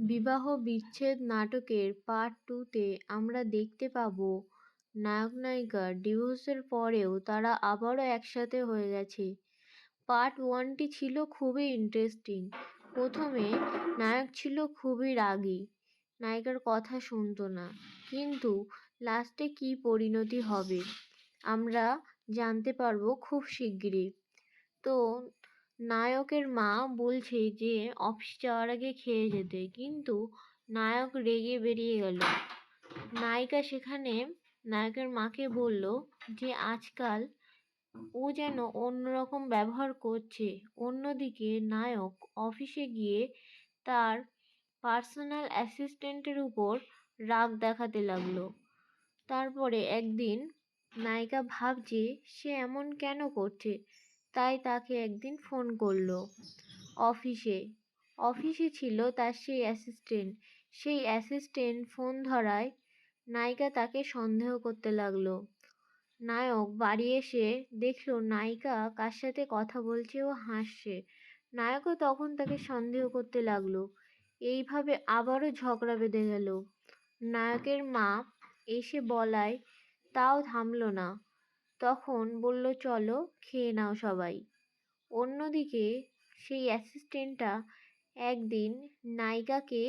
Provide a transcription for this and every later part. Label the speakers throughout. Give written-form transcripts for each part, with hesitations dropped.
Speaker 1: বিবাহ বিচ্ছেদ নাটকের পার্ট 2 তে আমরা দেখতে পাবো নায়ক-নায়িকার ডিভোর্সের পরেও তারা আবারও একসাথে হয়ে গেছে। পার্ট 1 টি ছিল খুবই ইন্টারেস্টিং। প্রথমে নায়ক ছিল খুবই রাগী, নায়িকার কথা শুনতো না, কিন্তু লাস্টে কী পরিণতি হবে আমরা জানতে পারবো খুব শিগগিরই। তো নায়কের মা বলছে যে অফিস যাওয়ার আগে খেয়ে যেতে, কিন্তু নায়ক রেগে বেরিয়ে গেল। নায়িকা সেখানে নায়কের মাকে বলল যে আজকাল ও যেন অন্যরকম ব্যবহার করছে। অন্যদিকে নায়ক অফিসে গিয়ে তার পার্সোনাল অ্যাসিস্ট্যান্টের উপর রাগ দেখাতে লাগলো। তারপরে একদিন নায়িকা ভাবছে সে এমন কেন করছে, তাই তাকে একদিন ফোন করলো অফিসে। অফিসে ছিল তার সেই অ্যাসিস্ট্যান্ট। সেই অ্যাসিস্ট্যান্ট ফোন ধরায় নায়িকা তাকে সন্দেহ করতে লাগলো। নায়ক বাড়ি এসে দেখলো নায়িকা কার সাথে কথা বলছে ও হাসছে। নায়কও তখন তাকে সন্দেহ করতে লাগলো। এইভাবে আবারও ঝগড়া বেঁধে গেল। নায়কের মা এসে বলায় তাও থামলো না। তখন বলল চলো খেয়ে নাও সবাই। অন্যদিকে সেই অ্যাসিস্ট্যান্টটা একদিন নায়িকাকে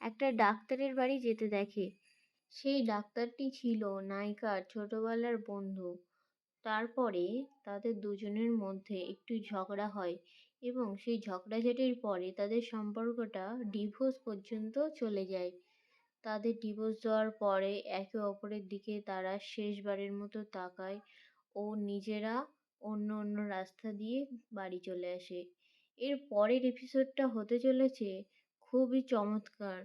Speaker 1: একটা ডাক্তারের বাড়ি যেতে দেখে। সেই ডাক্তারটি ছিল নায়িকার ছোটবেলার বন্ধু। তারপরে তাদের দুজনের মধ্যে একটু ঝগড়া হয় এবং সেই ঝগড়াঝাটির পরে তাদের সম্পর্কটা ডিভোর্স পর্যন্ত চলে যায়। তাদের ডিভোর্স দেওয়ার পরে একে অপরের দিকে তারা শেষবারের মতো তাকায় ও নিজেরা অন্য অন্য রাস্তা দিয়ে বাড়ি চলে আসে। এর পরের এপিসোডটা হতে চলেছে খুবই চমৎকার।